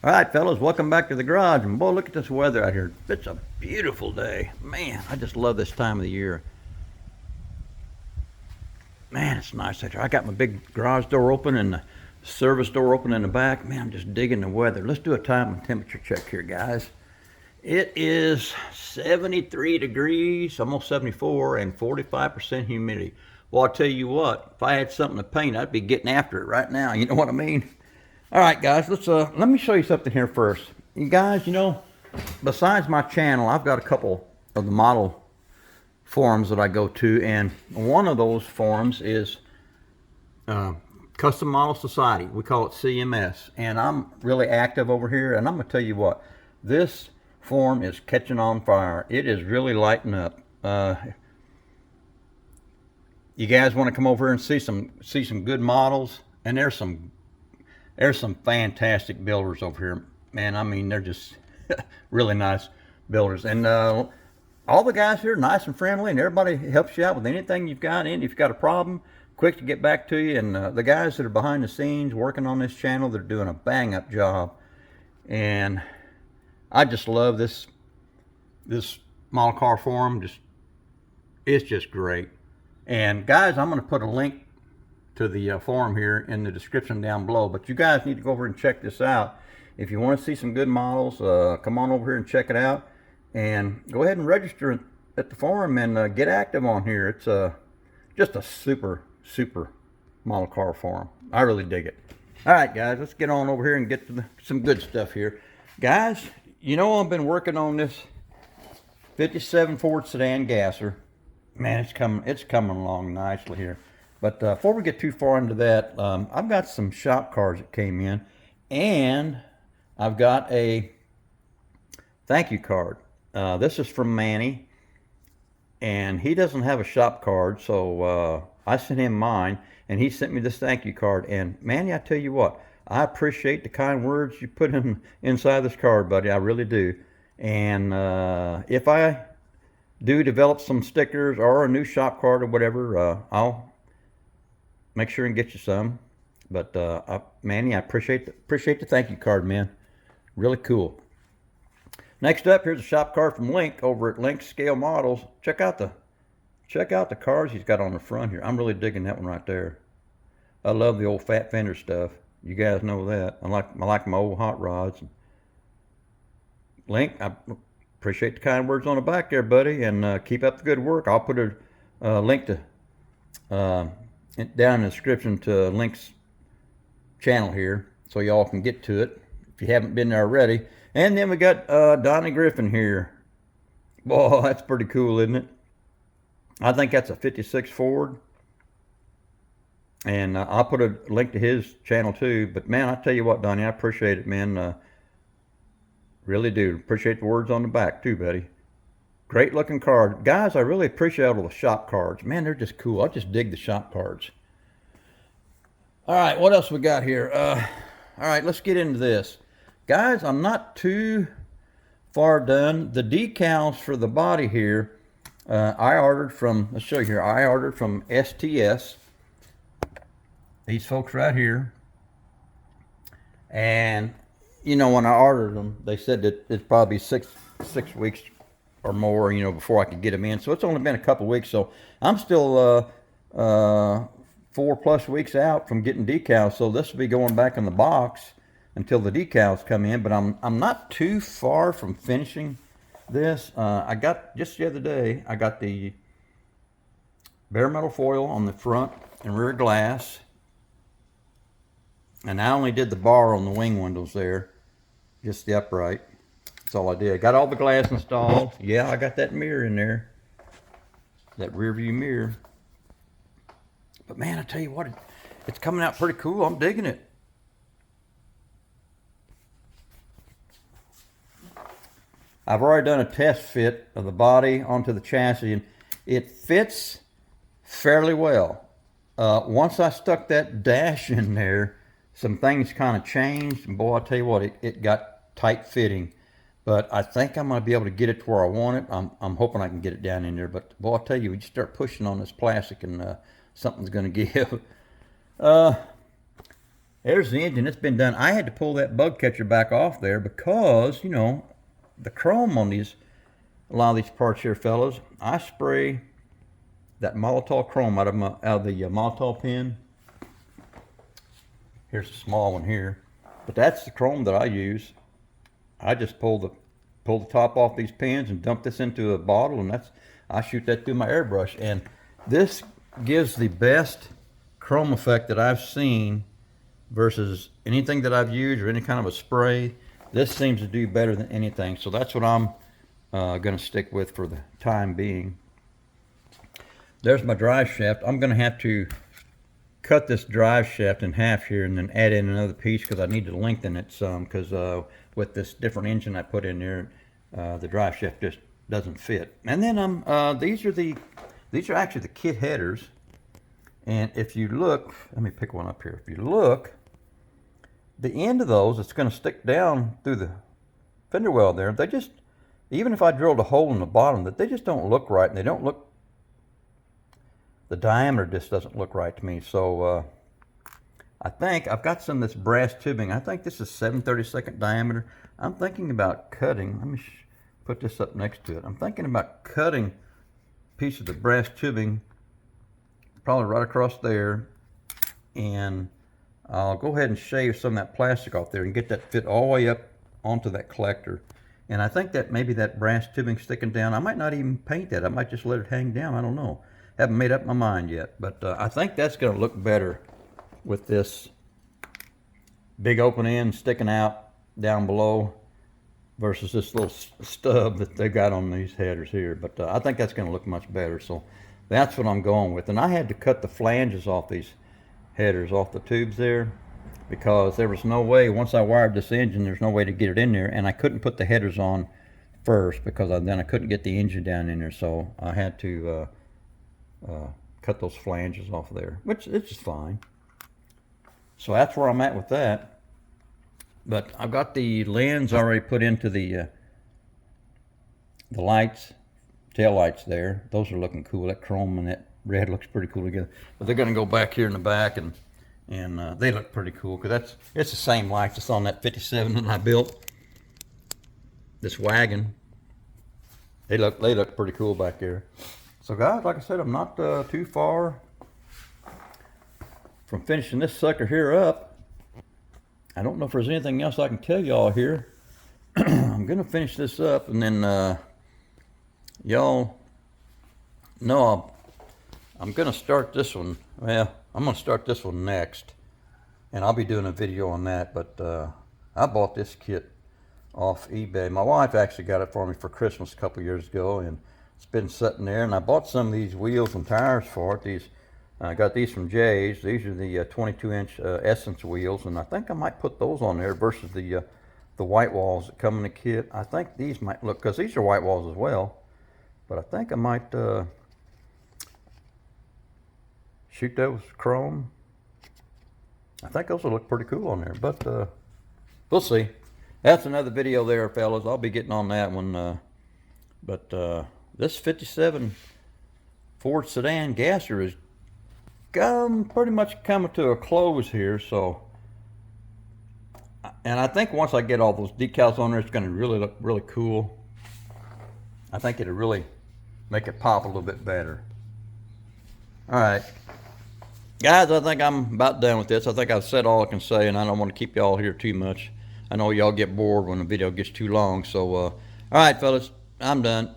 All right, fellas, welcome back to the garage. And boy, look at this weather out here. It's a beautiful day. Man, I just love this time of the year. Man, it's nice out here. I got my big garage door open and the service door open in the back. Man, I'm just digging the weather. Let's do a time and temperature check here, guys. It is 73 degrees, almost 74, and 45% humidity. Well, I'll tell you what, if I had something to paint, I'd be getting after it right now. You know what I mean? All right, guys, let me show you something here first. You guys, besides my channel, I've got a couple of the model forums that I go to, and one of those forums is Custom Model Society. We call it CMS, and I'm really active over here. And I'm gonna tell you what, this forum is catching on fire. It is really lighting up. You guys want to come over here and see some good models, and there's some fantastic builders over here, man. I mean, they're just really nice builders. And all the guys here are nice and friendly, and everybody helps you out with anything you've got in. If you've got a problem, quick to get back to you. And the guys that are behind the scenes working on this channel, they're doing a bang-up job. And I just love this model car forum. It's just great. And guys, I'm going to put a link to the forum here in the description down below, but you guys need to go over and check this out. If you want to see some good models, come on over here and check it out, and go ahead and register at the forum and get active on here. It's just a super model car forum. I really dig it. All right, guys, let's get on over here and get to some good stuff here. Guys, I've been working on this 57 Ford Sedan Gasser. Man, it's coming along nicely here. But before we get too far into that, I've got some shop cars that came in, and I've got a thank you card. This is from Manny, and he doesn't have a shop card, so I sent him mine, and he sent me this thank you card. And Manny, I tell you what, I appreciate the kind words you put inside this card, buddy. I really do. And if I do develop some stickers or a new shop card or whatever, I'll make sure and get you some. But Manny, I appreciate the thank you card, man. Really cool. Next up, here's a shop card from Link over at Link Scale Models. Check out the cars he's got on the front here. I'm really digging that one right there. I love the old fat fender stuff. You guys know that. I like my old hot rods. Link, I appreciate the kind words on the back there, buddy, and keep up the good work. I'll put a link to down in the description to Link's channel here, so y'all can get to it if you haven't been there already. And then we got Donnie Griffin here. Boy, that's pretty cool, isn't it? I think that's a 56 Ford. And I'll put a link to his channel too. But man, I tell you what, Donnie, I appreciate it, man. Really do. Appreciate the words on the back too, buddy. Great looking card. Guys, I really appreciate all the shop cards. Man, they're just cool. I just dig the shop cards. All right, what else we got here? All right, let's get into this. Guys, I'm not too far done. The decals for the body here, I ordered from, let's show you here, I ordered from STS. These folks right here. And, when I ordered them, they said that it'd probably be six weeks or more, before I could get them in. So it's only been a couple weeks. So I'm still 4+ weeks out from getting decals. So this will be going back in the box until the decals come in. But I'm not too far from finishing this. I got, just the other day, I got the bare metal foil on the front and rear glass. And I only did the bar on the wing windows there, just the upright. That's all I did. Got all the glass installed. Yeah, I got that mirror in there, that rear view mirror. But man, I tell you what, it's coming out pretty cool. I'm digging it. I've already done a test fit of the body onto the chassis, and it fits fairly well. Once I stuck that dash in there, some things kind of changed, and boy, I tell you what, it got tight fitting. But I think I'm going to be able to get it to where I want it. I'm hoping I can get it down in there. But boy, I tell you, we just start pushing on this plastic, and something's going to give. There's the engine. It's been done. I had to pull that bug catcher back off there because, you know, the chrome on these, a lot of these parts here, fellas, I spray that Molotov chrome out of the Molotov pen. Here's a small one here, but that's the chrome that I use. I just pull the top off these pins and dump this into a bottle, and I shoot that through my airbrush, and this gives the best chrome effect that I've seen versus anything that I've used or any kind of a spray. This seems to do better than anything, so that's what I'm going to stick with for the time being. There's my drive shaft. I'm going to have to cut this drive shaft in half here and then add in another piece because I need to lengthen it some, because with this different engine I put in there, the drive shaft just doesn't fit. And then these are actually the kit headers, and if you look, let me pick one up here. If you look, the end of those, it's going to stick down through the fender well there. They just, even if I drilled a hole in the bottom, that they just don't look right, and they don't look, the diameter just doesn't look right to me. So I think I've got some of this brass tubing. I think this is 7/32 diameter. I'm thinking about cutting, let me put this up next to it. I'm thinking about cutting a piece of the brass tubing, probably right across there, and I'll go ahead and shave some of that plastic off there and get that fit all the way up onto that collector. And I think that maybe that brass tubing sticking down, I might not even paint that. I might just let it hang down. I don't know. Haven't made up my mind yet. But I think that's going to look better with this big open end sticking out down below versus this little stub that they've got on these headers here. But I think that's going to look much better. So that's what I'm going with. And I had to cut the flanges off these headers, off the tubes there, because there was no way, once I wired this engine, there's no way to get it in there, and I couldn't put the headers on first because then I couldn't get the engine down in there, so I had to cut those flanges off there, which is fine. So that's where I'm at with that. But I've got the lens already put into the lights, tail lights there. Those are looking cool. That chrome and that red looks pretty cool together. But they're going to go back here in the back, and they look pretty cool because it's the same lights that's on that 57 that I built. This wagon. They look pretty cool back there. So guys, like I said, I'm not too far from finishing this sucker here up. I don't know if there's anything else I can tell y'all here. I'm gonna finish this up, and then y'all know I'm gonna start this one. Well, I'm gonna start this one next, and I'll be doing a video on that. But I bought this kit off eBay. My wife actually got it for me for Christmas a couple years ago, and it's been sitting there. And I bought some of these wheels and tires for it. I got these from Jay's. These are the 22-inch Essence wheels, and I think I might put those on there versus the white walls that come in the kit. I think these might look, because these are white walls as well, but I think I might shoot those chrome. I think those will look pretty cool on there, but we'll see. That's another video there, fellas. I'll be getting on that one. But this 57 Ford Sedan Gasser is pretty much coming to a close here. So, and I think once I get all those decals on there, it's going to really look really cool. I think it'll really make it pop a little bit better. All right, guys, I think I'm about done with this. I think I've said all I can say, and I don't want to keep y'all here too much. I know y'all get bored when the video gets too long. So, all right, fellas, I'm done.